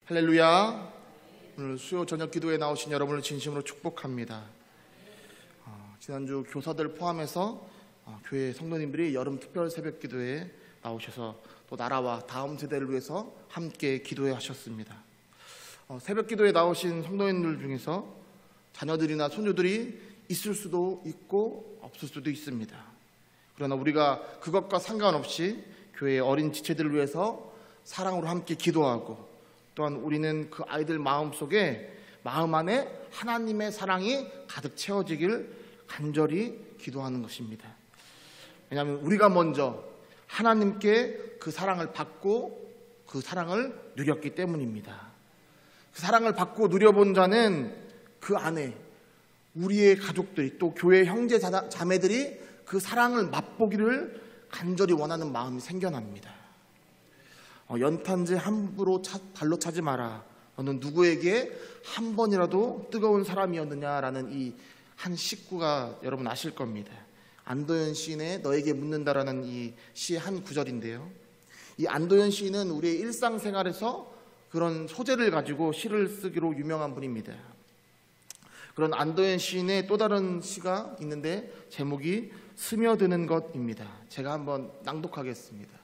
할렐루야. 오늘 수요 저녁 기도에 나오신 여러분을 진심으로 축복합니다. 지난주 교사들 포함해서 교회 성도님들이 여름 특별 새벽 기도에 나오셔서 또 나라와 다음 세대를 위해서 함께 기도해 하셨습니다. 새벽 기도에 나오신 성도님들 중에서 자녀들이나 손주들이 있을 수도 있고 없을 수도 있습니다. 그러나 우리가 그것과 상관없이 교회의 어린 지체들을 위해서 사랑으로 함께 기도하고, 또한 우리는 그 아이들 마음 안에 하나님의 사랑이 가득 채워지길 간절히 기도하는 것입니다. 왜냐하면 우리가 먼저 하나님께 그 사랑을 받고 그 사랑을 누렸기 때문입니다. 그 사랑을 받고 누려본 자는 그 안에 우리의 가족들이, 또 교회 형제 자매들이 그 사랑을 맛보기를 간절히 원하는 마음이 생겨납니다. 연탄재 함부로 발로 차지 마라. 너는 누구에게 한 번이라도 뜨거운 사람이었느냐라는 이 한 식구가 여러분 아실 겁니다. 안도현 시인의 너에게 묻는다라는 이 시의 한 구절인데요. 이 안도현 시인은 우리의 일상생활에서 그런 소재를 가지고 시를 쓰기로 유명한 분입니다. 그런 안도현 시인의 또 다른 시가 있는데 제목이 스며드는 것입니다. 제가 한번 낭독하겠습니다.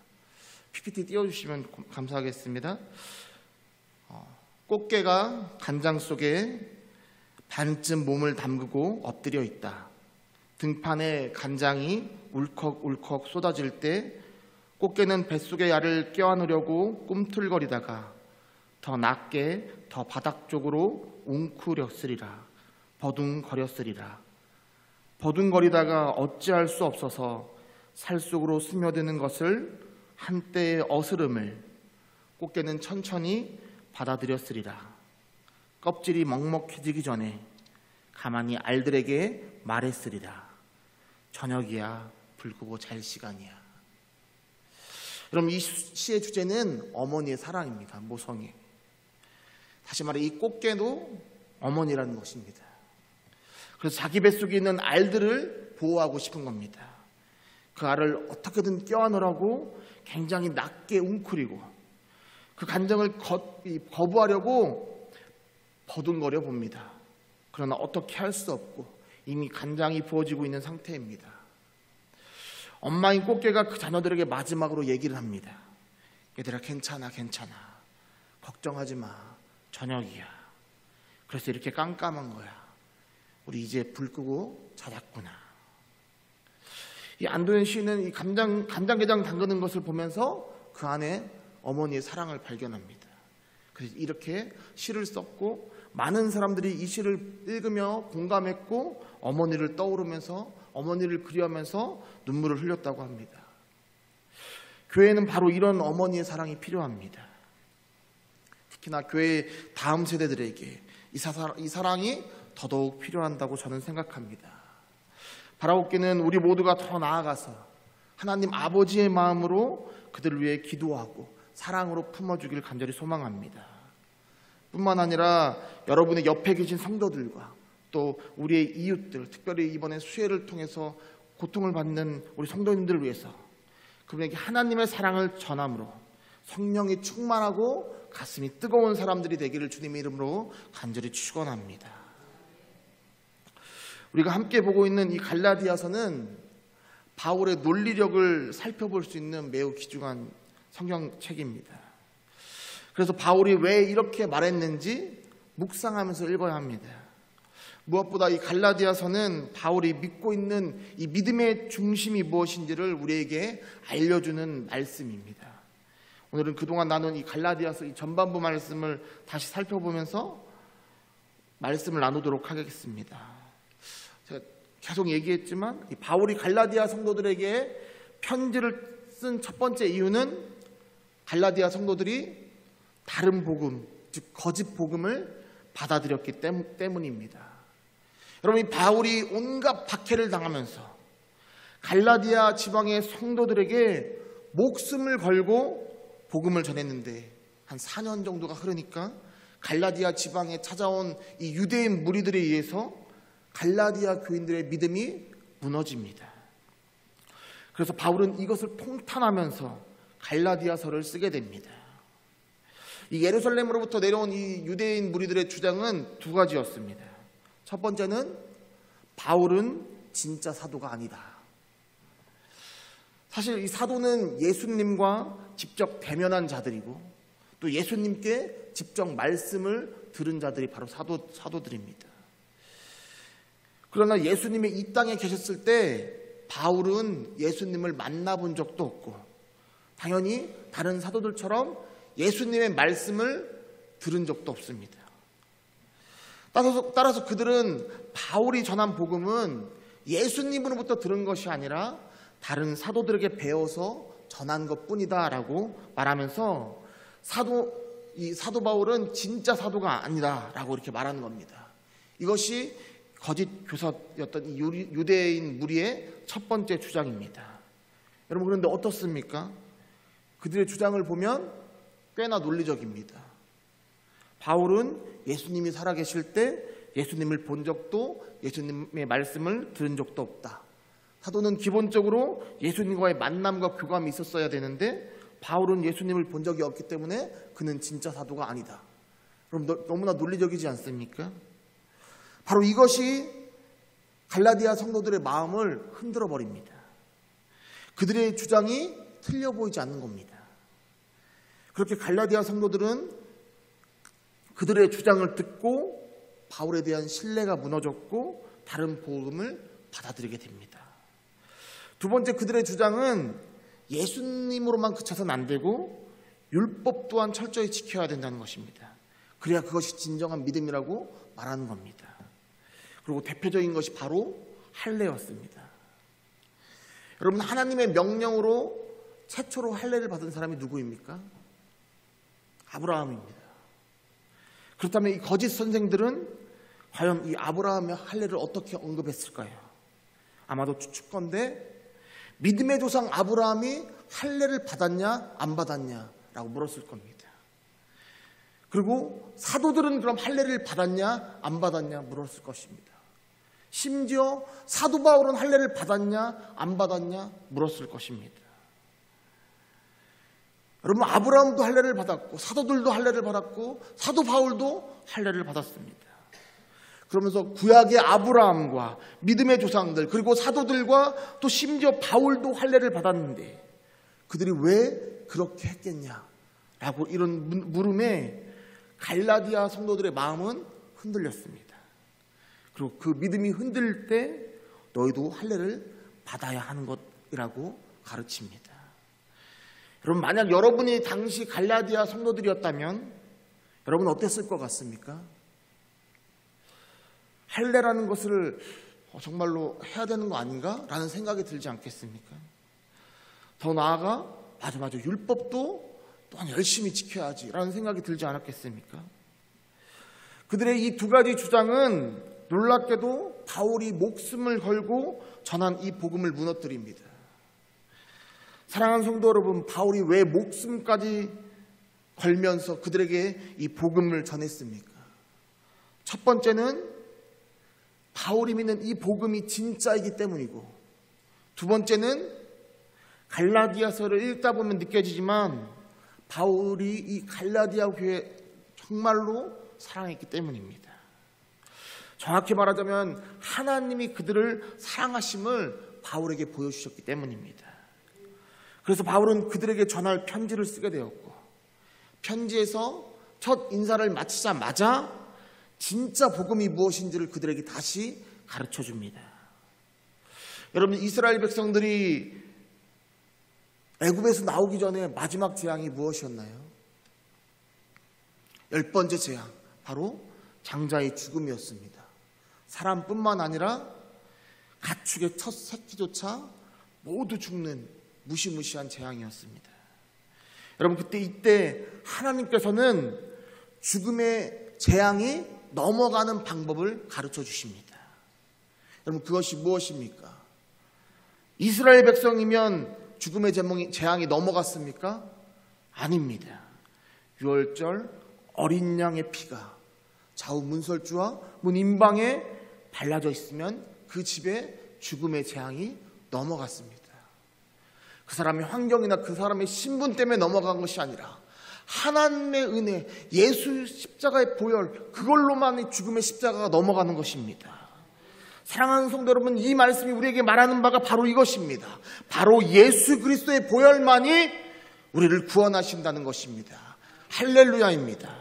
PPT 띄워주시면 감사하겠습니다. 꽃게가 간장 속에 반쯤 몸을 담그고 엎드려 있다. 등판에 간장이 울컥울컥 쏟아질 때 꽃게는 뱃속의 알을 껴안으려고 꿈틀거리다가 더 낮게 더 바닥 쪽으로 웅크렸으리라. 버둥거렸으리라. 버둥거리다가 어찌할 수 없어서 살 속으로 스며드는 것을 한때의 어스름을 꽃게는 천천히 받아들였으리라. 껍질이 먹먹해지기 전에 가만히 알들에게 말했으리라. 저녁이야, 불 끄고 잘 시간이야. 그럼 이 시의 주제는 어머니의 사랑입니다. 모성애. 다시 말해 이 꽃게도 어머니라는 것입니다. 그래서 자기 뱃속에 있는 알들을 보호하고 싶은 겁니다. 그 알을 어떻게든 껴안으라고 굉장히 낮게 웅크리고 그 간장을 거부하려고 버둥거려 봅니다. 그러나 어떻게 할 수 없고 이미 간장이 부어지고 있는 상태입니다. 엄마인 꽃게가 그 자녀들에게 마지막으로 얘기를 합니다. 얘들아, 괜찮아. 걱정하지 마. 저녁이야. 그래서 이렇게 깜깜한 거야. 우리 이제 불 끄고 자자꾸나. 이 안도현 시인은 이 간장게장 담그는 것을 보면서 그 안에 어머니의 사랑을 발견합니다. 그래서 이렇게 시를 썼고 많은 사람들이 이 시를 읽으며 공감했고 어머니를 떠오르면서 어머니를 그리하면서 눈물을 흘렸다고 합니다. 교회는 바로 이런 어머니의 사랑이 필요합니다. 특히나 교회의 다음 세대들에게 이 사랑이 더더욱 필요한다고 저는 생각합니다. 바라옵기는 우리 모두가 더 나아가서 하나님 아버지의 마음으로 그들을 위해 기도하고 사랑으로 품어주길 간절히 소망합니다. 뿐만 아니라 여러분의 옆에 계신 성도들과 또 우리의 이웃들, 특별히 이번에 수혜를 통해서 고통을 받는 우리 성도님들을 위해서 그분에게 하나님의 사랑을 전함으로 성령이 충만하고 가슴이 뜨거운 사람들이 되기를 주님의 이름으로 간절히 축원합니다. 우리가 함께 보고 있는 이 갈라디아서는 바울의 논리력을 살펴볼 수 있는 매우 귀중한 성경책입니다. 그래서 바울이 왜 이렇게 말했는지 묵상하면서 읽어야 합니다. 무엇보다 이 갈라디아서는 바울이 믿고 있는 이 믿음의 중심이 무엇인지를 우리에게 알려주는 말씀입니다. 오늘은 그동안 나눈 이 갈라디아서 이 전반부 말씀을 다시 살펴보면서 말씀을 나누도록 하겠습니다. 제가 계속 얘기했지만 이 바울이 갈라디아 성도들에게 편지를 쓴 첫 번째 이유는 갈라디아 성도들이 다른 복음, 즉 거짓 복음을 받아들였기 때문입니다. 여러분, 이 바울이 온갖 박해를 당하면서 갈라디아 지방의 성도들에게 목숨을 걸고 복음을 전했는데 한 4년 정도가 흐르니까 갈라디아 지방에 찾아온 이 유대인 무리들에 의해서 갈라디아 교인들의 믿음이 무너집니다. 그래서 바울은 이것을 통탄하면서 갈라디아서를 쓰게 됩니다. 이 예루살렘으로부터 내려온 이 유대인 무리들의 주장은 두 가지였습니다. 첫 번째는 바울은 진짜 사도가 아니다. 사실 이 사도는 예수님과 직접 대면한 자들이고 또 예수님께 직접 말씀을 들은 자들이 바로 사도들입니다. 그러나 예수님이 이 땅에 계셨을 때 바울은 예수님을 만나본 적도 없고 당연히 다른 사도들처럼 예수님의 말씀을 들은 적도 없습니다. 따라서 그들은 바울이 전한 복음은 예수님으로부터 들은 것이 아니라 다른 사도들에게 배워서 전한 것뿐이다 라고 말하면서 이 사도 바울은 진짜 사도가 아니다 라고 이렇게 말하는 겁니다. 이것이 거짓 교사였던 이 유대인 무리의 첫 번째 주장입니다. 여러분, 그런데 어떻습니까? 그들의 주장을 보면 꽤나 논리적입니다. 바울은 예수님이 살아계실 때 예수님을 본 적도 예수님의 말씀을 들은 적도 없다. 사도는 기본적으로 예수님과의 만남과 교감이 있었어야 되는데 바울은 예수님을 본 적이 없기 때문에 그는 진짜 사도가 아니다. 그럼 너무나 논리적이지 않습니까? 바로 이것이 갈라디아 성도들의 마음을 흔들어 버립니다. 그들의 주장이 틀려 보이지 않는 겁니다. 그렇게 갈라디아 성도들은 그들의 주장을 듣고 바울에 대한 신뢰가 무너졌고 다른 복음을 받아들이게 됩니다. 두 번째, 그들의 주장은 예수님으로만 그쳐서는 안 되고 율법 또한 철저히 지켜야 된다는 것입니다. 그래야 그것이 진정한 믿음이라고 말하는 겁니다. 그리고 대표적인 것이 바로 할례였습니다. 여러분, 하나님의 명령으로 최초로 할례를 받은 사람이 누구입니까? 아브라함입니다. 그렇다면 이 거짓 선생들은 과연 이 아브라함의 할례를 어떻게 언급했을까요? 아마도 추측건데 믿음의 조상 아브라함이 할례를 받았냐 안 받았냐 라고 물었을 겁니다. 그리고 사도들은 그럼 할례를 받았냐 안 받았냐 물었을 것입니다. 심지어 사도 바울은 할례를 받았냐 안 받았냐 물었을 것입니다. 여러분, 아브라함도 할례를 받았고 사도들도 할례를 받았고 사도 바울도 할례를 받았습니다. 그러면서 구약의 아브라함과 믿음의 조상들 그리고 사도들과 또 심지어 바울도 할례를 받았는데 그들이 왜 그렇게 했겠냐라고 이런 물음에 갈라디아 성도들의 마음은 흔들렸습니다. 그리고 그 믿음이 흔들릴 때 너희도 할례를 받아야 하는 것이라고 가르칩니다. 여러분, 만약 여러분이 당시 갈라디아 성도들이었다면 여러분 어땠을 것 같습니까? 할례라는 것을 정말로 해야 되는 거 아닌가? 라는 생각이 들지 않겠습니까? 더 나아가 맞아 율법도 또한 열심히 지켜야지 라는 생각이 들지 않았겠습니까? 그들의 이 두 가지 주장은 놀랍게도 바울이 목숨을 걸고 전한 이 복음을 무너뜨립니다. 사랑하는 성도 여러분, 바울이 왜 목숨까지 걸면서 그들에게 이 복음을 전했습니까? 첫 번째는 바울이 믿는 이 복음이 진짜이기 때문이고, 두 번째는 갈라디아서를 읽다 보면 느껴지지만 바울이 이 갈라디아 교회 정말로 사랑했기 때문입니다. 정확히 말하자면 하나님이 그들을 사랑하심을 바울에게 보여주셨기 때문입니다. 그래서 바울은 그들에게 전할 편지를 쓰게 되었고, 편지에서 첫 인사를 마치자마자 진짜 복음이 무엇인지를 그들에게 다시 가르쳐 줍니다. 여러분, 이스라엘 백성들이 애굽에서 나오기 전에 마지막 재앙이 무엇이었나요? 10번째 재앙, 바로 장자의 죽음이었습니다. 사람뿐만 아니라 가축의 첫 새끼조차 모두 죽는 무시무시한 재앙이었습니다. 여러분, 이때 하나님께서는 죽음의 재앙이 넘어가는 방법을 가르쳐 주십니다. 여러분, 그것이 무엇입니까? 이스라엘 백성이면 죽음의 재앙이 넘어갔습니까? 아닙니다. 유월절 어린 양의 피가 좌우 문설주와 문 임방에 발라져 있으면 그 집에 죽음의 재앙이 넘어갔습니다. 그 사람의 환경이나 그 사람의 신분 때문에 넘어간 것이 아니라 하나님의 은혜, 예수 십자가의 보혈, 그걸로만 죽음의 십자가가 넘어가는 것입니다. 사랑하는 성도 여러분, 이 말씀이 우리에게 말하는 바가 바로 이것입니다. 바로 예수 그리스도의 보혈만이 우리를 구원하신다는 것입니다. 할렐루야입니다.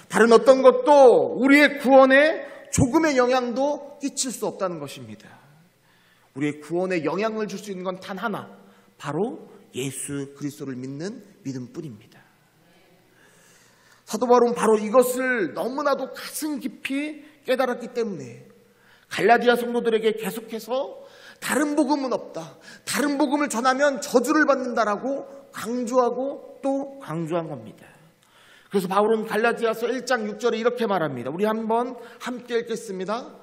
다른 어떤 것도 우리의 구원에 조금의 영향도 끼칠 수 없다는 것입니다. 우리의 구원에 영향을 줄 수 있는 건 단 하나, 바로 예수 그리스도를 믿는 믿음뿐입니다. 사도 바울은 바로 이것을 너무나도 가슴 깊이 깨달았기 때문에 갈라디아 성도들에게 계속해서 다른 복음은 없다, 다른 복음을 전하면 저주를 받는다라고 강조하고 또 강조한 겁니다. 그래서 바울은 갈라디아서 1장 6절에 이렇게 말합니다. 우리 한번 함께 읽겠습니다.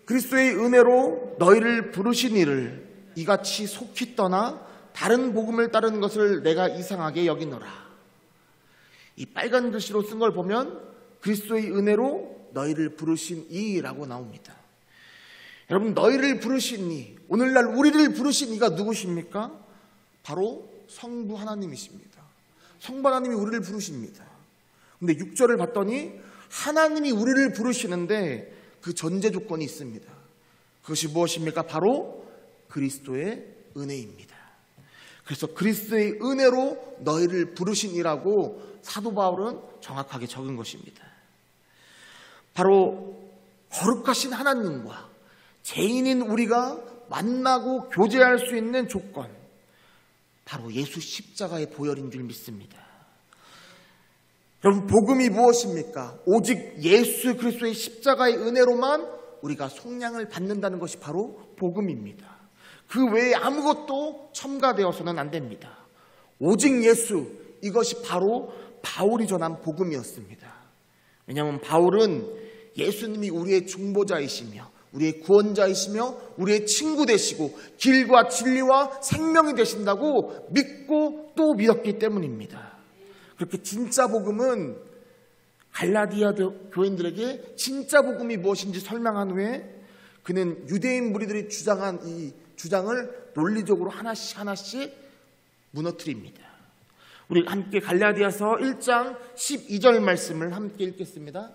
그리스도의 은혜로 너희를 부르신 이를 이같이 속히 떠나 다른 복음을 따르는 것을 내가 이상하게 여기노라. 이 빨간 글씨로 쓴 걸 보면 그리스도의 은혜로 너희를 부르신 이라고 나옵니다. 여러분, 너희를 부르신 이, 오늘날 우리를 부르신 이가 누구십니까? 바로 성부 하나님이십니다. 성부 하나님이 우리를 부르십니다. 근데 6절을 봤더니 하나님이 우리를 부르시는데 그 전제 조건이 있습니다. 그것이 무엇입니까? 바로 그리스도의 은혜입니다. 그래서 그리스도의 은혜로 너희를 부르신이라고 사도 바울은 정확하게 적은 것입니다. 바로 거룩하신 하나님과 죄인인 우리가 만나고 교제할 수 있는 조건, 바로 예수 십자가의 보혈인 줄 믿습니다. 여러분, 복음이 무엇입니까? 오직 예수 그리스도의 십자가의 은혜로만 우리가 속량을 받는다는 것이 바로 복음입니다. 그 외에 아무것도 첨가되어서는 안 됩니다. 오직 예수, 이것이 바로 바울이 전한 복음이었습니다. 왜냐하면 바울은 예수님이 우리의 중보자이시며 우리의 구원자이시며 우리의 친구 되시고 길과 진리와 생명이 되신다고 믿고 또 믿었기 때문입니다. 그렇게 진짜 복음은 갈라디아 교인들에게 진짜 복음이 무엇인지 설명한 후에 그는 유대인 무리들이 주장한 이 주장을 논리적으로 하나씩 무너뜨립니다. 우리 함께 갈라디아서 1장 12절 말씀을 함께 읽겠습니다.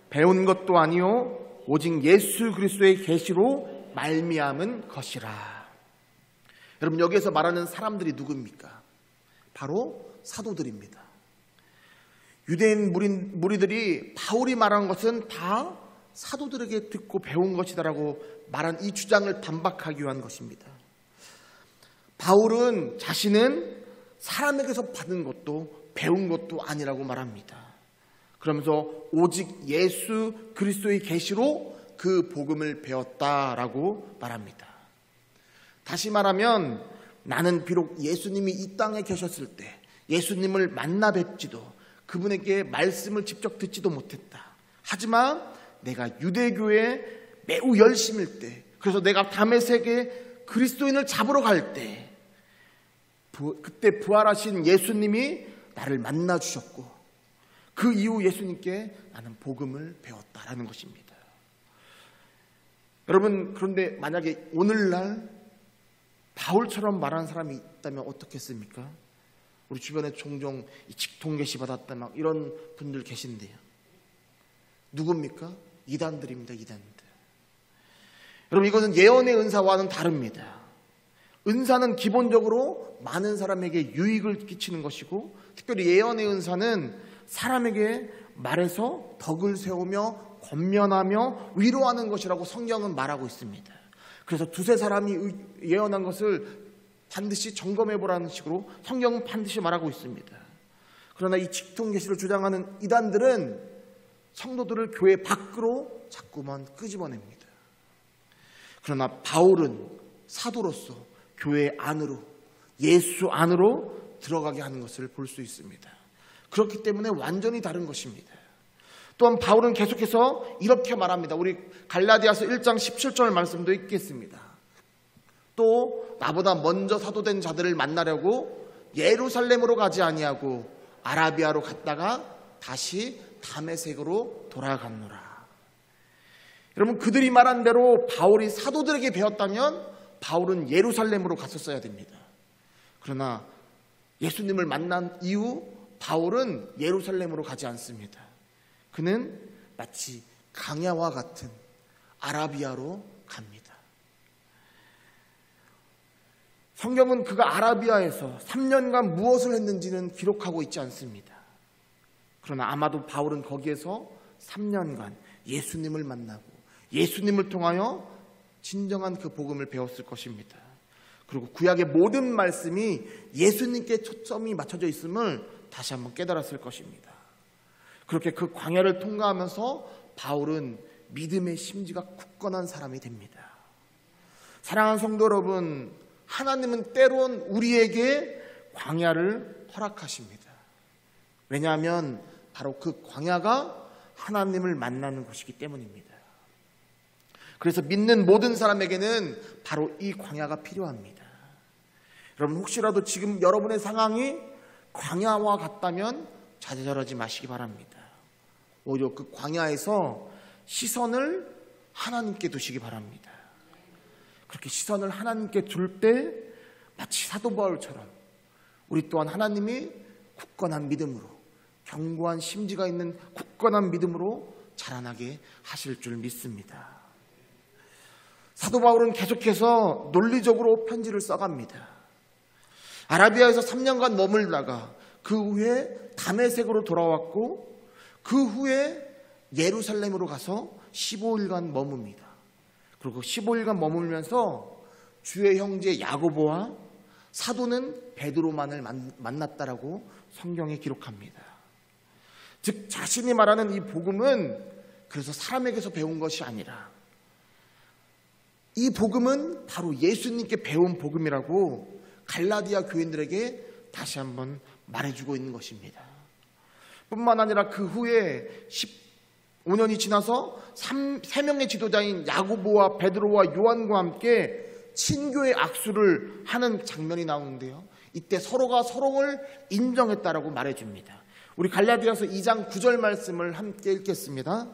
배운 것도 아니요 오직 예수 그리스도의 계시로 말미암은 것이라. 여러분, 여기에서 말하는 사람들이 누구입니까? 바로 사도들입니다. 유대인 무리들이 바울이 말한 것은 다 사도들에게 듣고 배운 것이다라고 말한 이 주장을 반박하기 위한 것입니다. 바울은 자신은 사람에게서 받은 것도 배운 것도 아니라고 말합니다. 그러면서 오직 예수 그리스도의 계시로 그 복음을 배웠다라고 말합니다. 다시 말하면 나는 비록 예수님이 이 땅에 계셨을 때 예수님을 만나 뵙지도 그분에게 말씀을 직접 듣지도 못했다. 하지만 내가 유대교에 매우 열심일 때, 그래서 내가 다메섹에 그리스도인을 잡으러 갈 때 그때 부활하신 예수님이 나를 만나 주셨고 그 이후 예수님께 나는 복음을 배웠다라는 것입니다. 여러분, 그런데 만약에 오늘날 바울처럼 말하는 사람이 있다면 어떻겠습니까? 우리 주변에 종종 직통계시 받았다 막 이런 분들 계신데요. 누굽니까? 이단들입니다. 이단들. 여러분, 이것은 예언의 은사와는 다릅니다. 은사는 기본적으로 많은 사람에게 유익을 끼치는 것이고, 특별히 예언의 은사는 사람에게 말해서 덕을 세우며 권면하며 위로하는 것이라고 성경은 말하고 있습니다. 그래서 두세 사람이 예언한 것을 반드시 점검해보라는 식으로 성경은 반드시 말하고 있습니다. 그러나 이 직통계시를 주장하는 이단들은 성도들을 교회 밖으로 자꾸만 끄집어냅니다. 그러나 바울은 사도로서 교회 안으로, 예수 안으로 들어가게 하는 것을 볼 수 있습니다. 그렇기 때문에 완전히 다른 것입니다. 또한 바울은 계속해서 이렇게 말합니다. 우리 갈라디아서 1장 17절 말씀도 읽겠습니다. 또 나보다 먼저 사도된 자들을 만나려고 예루살렘으로 가지 아니하고 아라비아로 갔다가 다시 다메섹으로 돌아갔노라. 여러분, 그들이 말한 대로 바울이 사도들에게 배웠다면 바울은 예루살렘으로 갔었어야 됩니다. 그러나 예수님을 만난 이후 바울은 예루살렘으로 가지 않습니다. 그는 마치 강야와 같은 아라비아로 갑니다. 성경은 그가 아라비아에서 3년간 무엇을 했는지는 기록하고 있지 않습니다. 그러나 아마도 바울은 거기에서 3년간 예수님을 만나고 예수님을 통하여 진정한 그 복음을 배웠을 것입니다. 그리고 구약의 모든 말씀이 예수님께 초점이 맞춰져 있음을 다시 한번 깨달았을 것입니다. 그렇게 그 광야를 통과하면서 바울은 믿음의 심지가 굳건한 사람이 됩니다. 사랑하는 성도 여러분, 하나님은 때론 우리에게 광야를 허락하십니다. 왜냐하면 바로 그 광야가 하나님을 만나는 곳이기 때문입니다. 그래서 믿는 모든 사람에게는 바로 이 광야가 필요합니다. 여러분, 혹시라도 지금 여러분의 상황이 광야와 같다면 좌절하지 마시기 바랍니다. 오히려 그 광야에서 시선을 하나님께 두시기 바랍니다. 그렇게 시선을 하나님께 둘 때 마치 사도 바울처럼 우리 또한 하나님이 굳건한 믿음으로, 견고한 심지가 있는 굳건한 믿음으로 자라나게 하실 줄 믿습니다. 사도 바울은 계속해서 논리적으로 편지를 써갑니다. 아라비아에서 3년간 머물다가 그 후에 다메섹으로 돌아왔고 그 후에 예루살렘으로 가서 15일간 머뭅니다. 그리고 15일간 머물면서 주의 형제 야고보와 사도는 베드로만을 만났다라고 성경에 기록합니다. 즉 자신이 말하는 이 복음은 그래서 사람에게서 배운 것이 아니라 이 복음은 바로 예수님께 배운 복음이라고 갈라디아 교인들에게 다시 한번 말해주고 있는 것입니다. 뿐만 아니라 그 후에 15년이 지나서 3명의 지도자인 야고보와 베드로와 요한과 함께 친교의 악수를 하는 장면이 나오는데요. 이때 서로가 서로를 인정했다라고 말해줍니다. 우리 갈라디아서 2장 9절 말씀을 함께 읽겠습니다.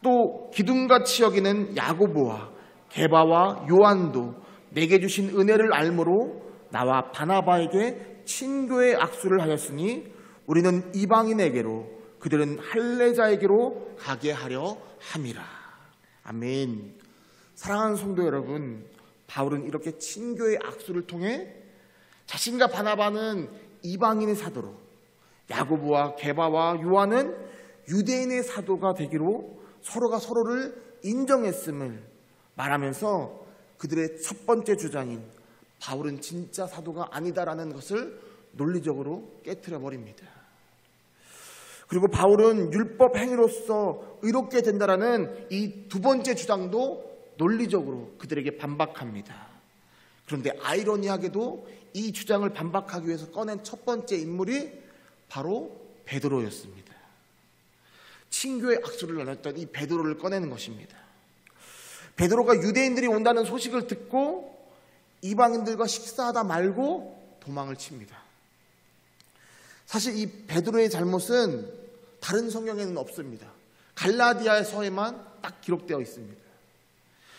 또 기둥같이 여기는 야고보와 게바와 요한도 내게 주신 은혜를 알므로 나와 바나바에게 친교의 악수를 하였으니 우리는 이방인에게로 그들은 할례자에게로 가게 하려 함이라. 아멘. 사랑하는 성도 여러분, 바울은 이렇게 친교의 악수를 통해 자신과 바나바는 이방인의 사도로, 야고보와 게바와 요한은 유대인의 사도가 되기로 서로가 서로를 인정했음을 말하면서 그들의 첫 번째 주장인 바울은 진짜 사도가 아니다라는 것을 논리적으로 깨트려 버립니다. 그리고 바울은 율법 행위로서 의롭게 된다라는 이 두 번째 주장도 논리적으로 그들에게 반박합니다. 그런데 아이러니하게도 이 주장을 반박하기 위해서 꺼낸 첫 번째 인물이 바로 베드로였습니다. 친교의 악수를 나눴던 이 베드로를 꺼내는 것입니다. 베드로가 유대인들이 온다는 소식을 듣고 이방인들과 식사하다 말고 도망을 칩니다. 사실 이 베드로의 잘못은 다른 성경에는 없습니다. 갈라디아서에만 딱 기록되어 있습니다.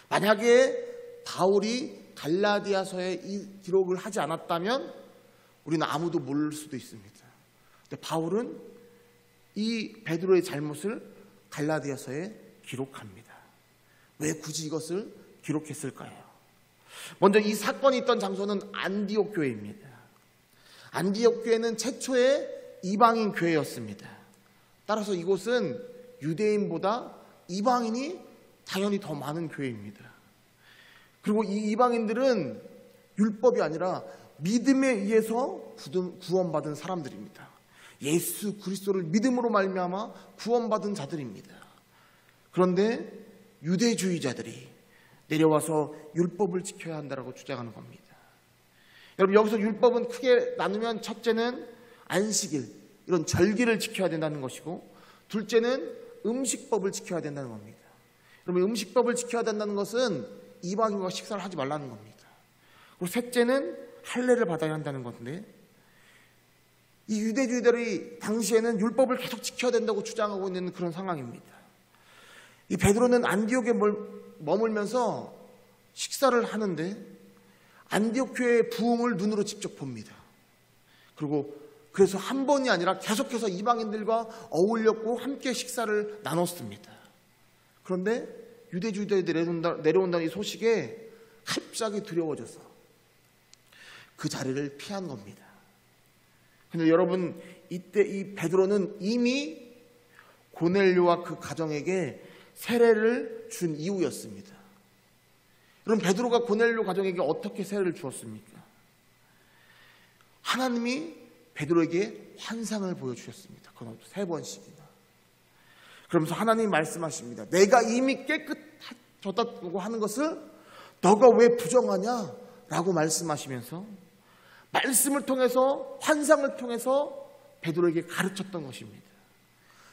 만약에 바울이 갈라디아서에 이 기록을 하지 않았다면 우리는 아무도 모를 수도 있습니다. 근데 바울은 이 베드로의 잘못을 갈라디아서에 기록합니다. 왜 굳이 이것을 기록했을까요? 먼저 이 사건이 있던 장소는 안디옥 교회입니다. 안디옥 교회는 최초의 이방인 교회였습니다. 따라서 이곳은 유대인보다 이방인이 당연히 더 많은 교회입니다. 그리고 이 이방인들은 율법이 아니라 믿음에 의해서 구원받은 사람들입니다. 예수 그리스도를 믿음으로 말미암아 구원받은 자들입니다. 그런데 유대주의자들이 내려와서 율법을 지켜야 한다고 주장하는 겁니다. 여러분, 여기서 율법은 크게 나누면 첫째는 안식일, 이런 절기를 지켜야 된다는 것이고, 둘째는 음식법을 지켜야 된다는 겁니다. 여러분, 음식법을 지켜야 된다는 것은 이방인과 식사를 하지 말라는 겁니다. 그리고 셋째는 할례를 받아야 한다는 건데, 이 유대주의들이 당시에는 율법을 계속 지켜야 된다고 주장하고 있는 그런 상황입니다. 이 베드로는 안디옥에 머물면서 식사를 하는데 안디옥 교회의 부흥을 눈으로 직접 봅니다. 그래서 한 번이 아니라 계속해서 이방인들과 어울렸고 함께 식사를 나눴습니다. 그런데 유대주의자에 내려온다는 이 소식에 갑자기 두려워져서 그 자리를 피한 겁니다. 근데 여러분, 이때 이 베드로는 이미 고넬료와 그 가정에게 세례를 준 이후였습니다. 그럼 베드로가 고넬료 가정에게 어떻게 세례를 주었습니까? 하나님이 베드로에게 환상을 보여주셨습니다. 그건 3번씩이나. 그러면서 하나님이 말씀하십니다. 내가 이미 깨끗하다고 하는 것을 너가 왜 부정하냐? 라고 말씀하시면서 말씀을 통해서, 환상을 통해서 베드로에게 가르쳤던 것입니다.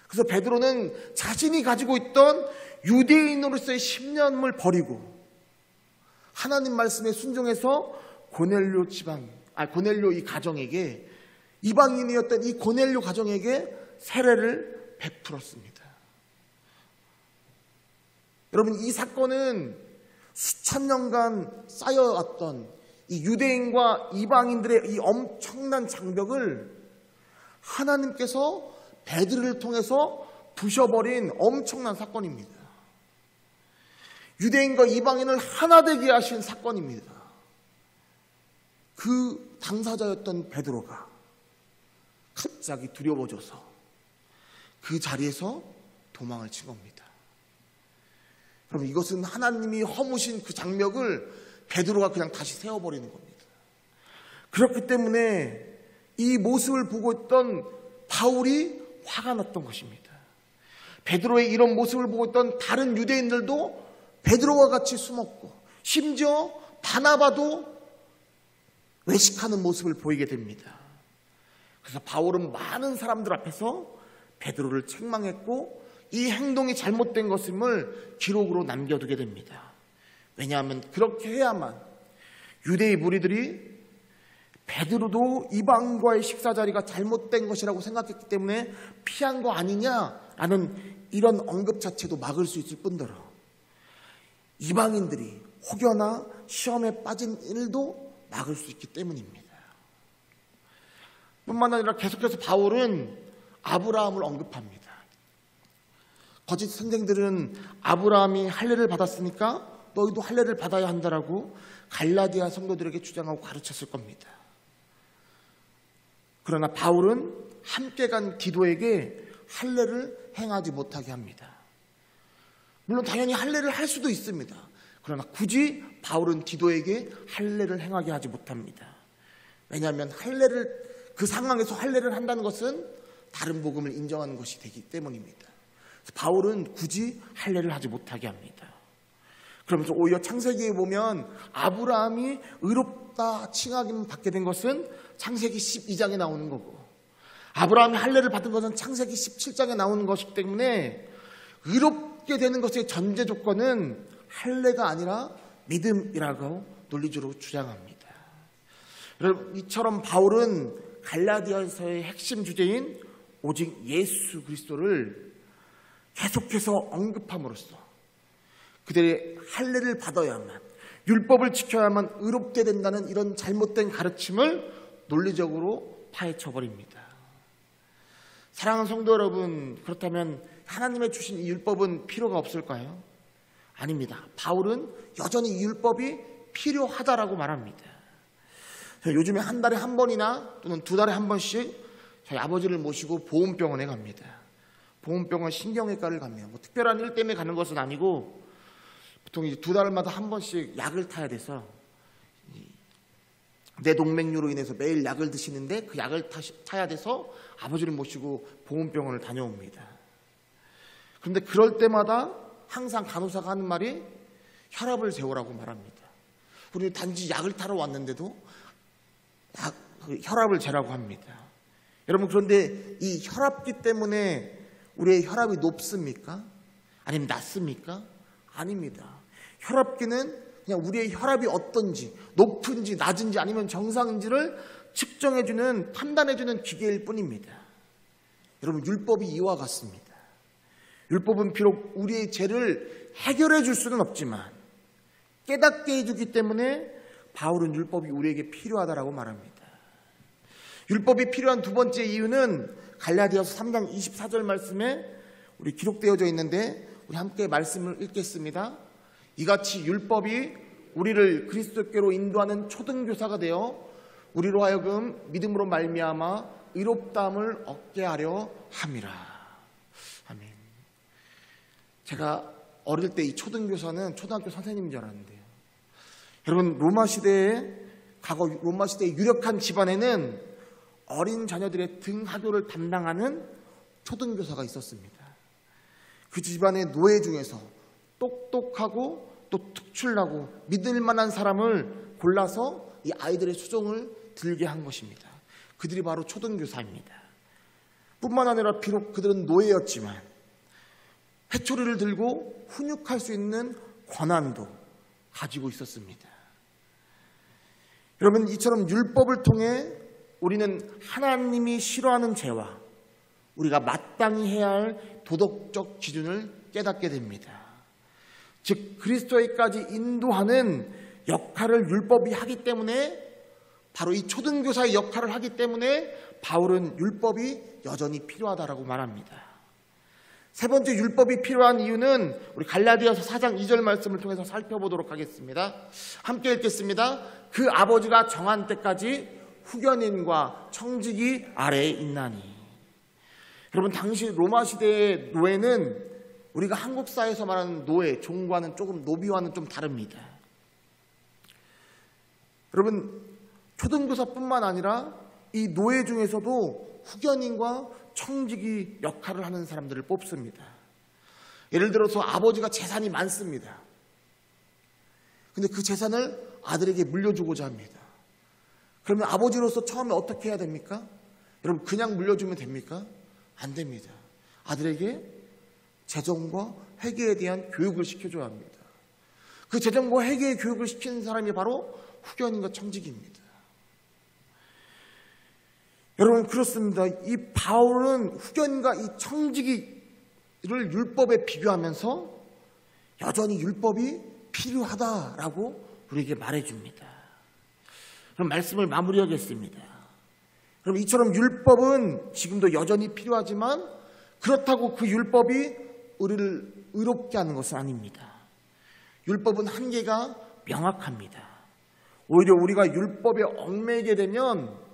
그래서 베드로는 자신이 가지고 있던 유대인으로서의 신념을 버리고 하나님 말씀에 순종해서 고넬료 이 가정에게, 이방인이었던 이 고넬료 가정에게 세례를 베풀었습니다. 여러분, 이 사건은 수천 년간 쌓여왔던 이 유대인과 이방인들의 이 엄청난 장벽을 하나님께서 베드로를 통해서 부셔버린 엄청난 사건입니다. 유대인과 이방인을 하나 되게 하신 사건입니다. 그 당사자였던 베드로가 갑자기 두려워져서 그 자리에서 도망을 친 겁니다. 그럼 이것은 하나님이 허무신 그 장벽을 베드로가 그냥 다시 세워버리는 겁니다. 그렇기 때문에 이 모습을 보고 있던 바울이 화가 났던 것입니다. 베드로의 이런 모습을 보고 있던 다른 유대인들도 베드로와 같이 숨었고, 심지어 바나바도 외식하는 모습을 보이게 됩니다. 그래서 바울은 많은 사람들 앞에서 베드로를 책망했고 이 행동이 잘못된 것임을 기록으로 남겨두게 됩니다. 왜냐하면 그렇게 해야만 유대의 무리들이 베드로도 이방과의 식사 자리가 잘못된 것이라고 생각했기 때문에 피한 거 아니냐라는 이런 언급 자체도 막을 수 있을 뿐더러 이방인들이 혹여나 시험에 빠진 일도 막을 수 있기 때문입니다. 뿐만 아니라 계속해서 바울은 아브라함을 언급합니다. 거짓 선생들은 아브라함이 할례를 받았으니까 너희도 할례를 받아야 한다라고 갈라디아 성도들에게 주장하고 가르쳤을 겁니다. 그러나 바울은 함께 간 디도에게 할례를 행하지 못하게 합니다. 물론 당연히 할례를 할 수도 있습니다. 그러나 굳이 바울은 디도에게 할례를 행하게 하지 못합니다. 왜냐하면 그 상황에서 할례를 한다는 것은 다른 복음을 인정하는 것이 되기 때문입니다. 바울은 굳이 할례를 하지 못하게 합니다. 그러면서 오히려 창세기에 보면 아브라함이 의롭다 칭하기만 받게 된 것은 창세기 12장에 나오는 거고, 아브라함이 할례를 받은 것은 창세기 17장에 나오는 것이기 때문에 의롭게 되는 것의 전제 조건은 할례가 아니라 믿음이라고 논리적으로 주장합니다. 여러분, 이처럼 바울은 갈라디아서의 핵심 주제인 오직 예수 그리스도를 계속해서 언급함으로써 그들의 할례를 받아야만, 율법을 지켜야만 의롭게 된다는 이런 잘못된 가르침을 논리적으로 파헤쳐버립니다. 사랑하는 성도 여러분, 그렇다면 하나님의 주신 이 율법은 필요가 없을까요? 아닙니다. 바울은 여전히 이 율법이 필요하다라고 말합니다. 요즘에 한 달에 한 번이나 또는 2달에 한 번씩 저희 아버지를 모시고 보훈병원에 갑니다. 보훈병원 신경외과를 가면 특별한 일 때문에 가는 것은 아니고 보통 이제 2달마다 한 번씩 약을 타야 돼서 뇌동맥류로 인해서 매일 약을 드시는데 그 약을 타야 돼서 아버지를 모시고 보훈병원을 다녀옵니다. 그런데 그럴 때마다 항상 간호사가 하는 말이 혈압을 재우라고 말합니다. 우리는 단지 약을 타러 왔는데도 혈압을 재라고 합니다. 여러분, 그런데 이 혈압기 때문에 우리의 혈압이 높습니까? 아니면 낮습니까? 아닙니다. 혈압기는 그냥 우리의 혈압이 어떤지, 높은지 낮은지 아니면 정상인지를 측정해주는, 판단해주는 기계일 뿐입니다. 여러분, 율법이 이와 같습니다. 율법은 비록 우리의 죄를 해결해 줄 수는 없지만 깨닫게 해주기 때문에 바울은 율법이 우리에게 필요하다라고 말합니다. 율법이 필요한 두 번째 이유는 갈라디아서 3장 24절 말씀에 우리 기록되어져 있는데 우리 함께 말씀을 읽겠습니다. 이같이 율법이 우리를 그리스도께로 인도하는 초등교사가 되어 우리로 하여금 믿음으로 말미암아 의롭다함을 얻게 하려 함이라. 아멘. 제가 어릴 때 이 초등교사는 초등학교 선생님인 줄 알았는데요. 여러분, 과거 로마 시대의 유력한 집안에는 어린 자녀들의 등하교를 담당하는 초등교사가 있었습니다. 그 집안의 노예 중에서 똑똑하고 또 특출나고 믿을 만한 사람을 골라서 이 아이들의 수종을 들게 한 것입니다. 그들이 바로 초등교사입니다. 뿐만 아니라 비록 그들은 노예였지만 회초리를 들고 훈육할 수 있는 권한도 가지고 있었습니다. 여러분, 이처럼 율법을 통해 우리는 하나님이 싫어하는 죄와 우리가 마땅히 해야 할 도덕적 기준을 깨닫게 됩니다. 즉 그리스도에까지 인도하는 역할을 율법이 하기 때문에, 바로 이 초등교사의 역할을 하기 때문에 바울은 율법이 여전히 필요하다라고 말합니다. 세 번째 율법이 필요한 이유는 우리 갈라디아서 4장 2절 말씀을 통해서 살펴보도록 하겠습니다. 함께 읽겠습니다. 그 아버지가 정한 때까지 후견인과 청지기 아래에 있나니. 여러분, 당시 로마 시대의 노예는 우리가 한국 사회에서 말하는 노예, 종과는 조금, 노비와는 좀 다릅니다. 여러분, 초등교사뿐만 아니라 이 노예 중에서도 후견인과 청지기 역할을 하는 사람들을 뽑습니다. 예를 들어서 아버지가 재산이 많습니다. 근데 그 재산을 아들에게 물려주고자 합니다. 그러면 아버지로서 처음에 어떻게 해야 됩니까? 여러분, 그냥 물려주면 됩니까? 안 됩니다. 아들에게 재정과 회계에 대한 교육을 시켜줘야 합니다. 그 재정과 회계의 교육을 시키는 사람이 바로 후견인과 청지기입니다. 여러분, 그렇습니다. 이 바울은 후견인과 이 청지기를 율법에 비교하면서 여전히 율법이 필요하다라고 우리에게 말해줍니다. 그럼 말씀을 마무리하겠습니다. 그럼 이처럼 율법은 지금도 여전히 필요하지만 그렇다고 그 율법이 우리를 의롭게 하는 것은 아닙니다. 율법은 한계가 명확합니다. 오히려 우리가 율법에 얽매이게 되면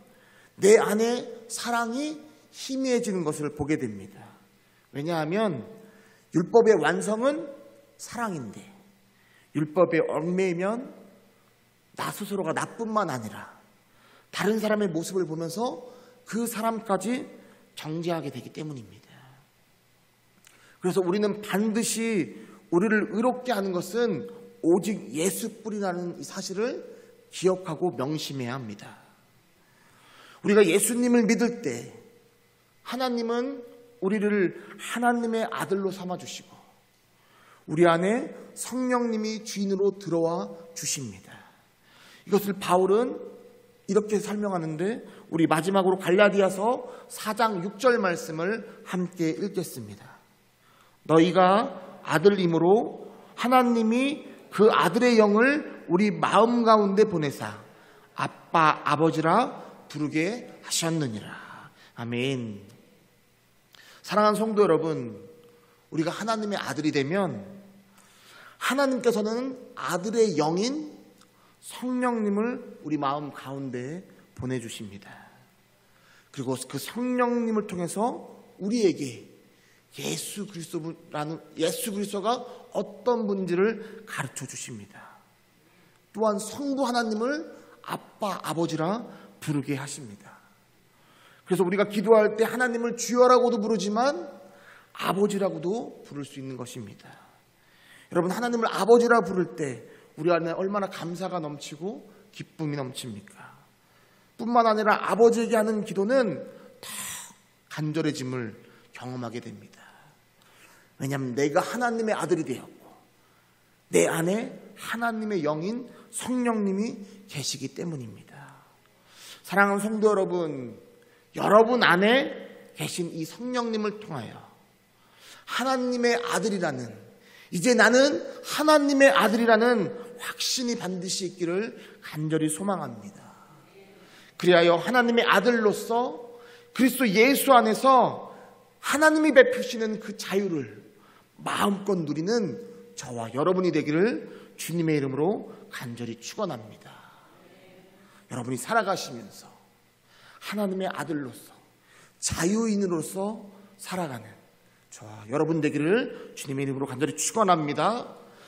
내 안에 사랑이 희미해지는 것을 보게 됩니다. 왜냐하면 율법의 완성은 사랑인데 율법에 얽매이면 나 스스로가 나뿐만 아니라 다른 사람의 모습을 보면서 그 사람까지 정죄하게 되기 때문입니다. 그래서 우리는 반드시 우리를 의롭게 하는 것은 오직 예수뿐이라는 이 사실을 기억하고 명심해야 합니다. 우리가 예수님을 믿을 때 하나님은 우리를 하나님의 아들로 삼아주시고 우리 안에 성령님이 주인으로 들어와 주십니다. 이것을 바울은 이렇게 설명하는데 우리 마지막으로 갈라디아서 4장 6절 말씀을 함께 읽겠습니다. 너희가 아들임으로 하나님이 그 아들의 영을 우리 마음 가운데 보내사 아빠 아버지라 부르게 하셨느니라. 아멘. 사랑하는 성도 여러분, 우리가 하나님의 아들이 되면 하나님께서는 아들의 영인 성령님을 우리 마음 가운데 보내주십니다. 그리고 그 성령님을 통해서 우리에게 예수 그리스도가 어떤 분인지를 가르쳐 주십니다. 또한 성부 하나님을 아빠 아버지라 부르게 하십니다. 그래서 우리가 기도할 때 하나님을 주여라고도 부르지만 아버지라고도 부를 수 있는 것입니다. 여러분, 하나님을 아버지라 부를 때 우리 안에 얼마나 감사가 넘치고 기쁨이 넘칩니까? 뿐만 아니라 아버지에게 하는 기도는 더 간절해짐을 경험하게 됩니다. 왜냐하면 내가 하나님의 아들이 되었고 내 안에 하나님의 영인 성령님이 계시기 때문입니다. 사랑하는 성도 여러분, 여러분 안에 계신 이 성령님을 통하여 하나님의 아들이라는, 이제 나는 하나님의 아들이라는 확신이 반드시 있기를 간절히 소망합니다. 그리하여 하나님의 아들로서 그리스도 예수 안에서 하나님이 베푸시는 그 자유를 마음껏 누리는 저와 여러분이 되기를 주님의 이름으로 간절히 축원합니다. 여러분이 살아가시면서 하나님의 아들로서 자유인으로서 살아가는 저와 여러분 되기를 주님의 이름으로 간절히 축원합니다.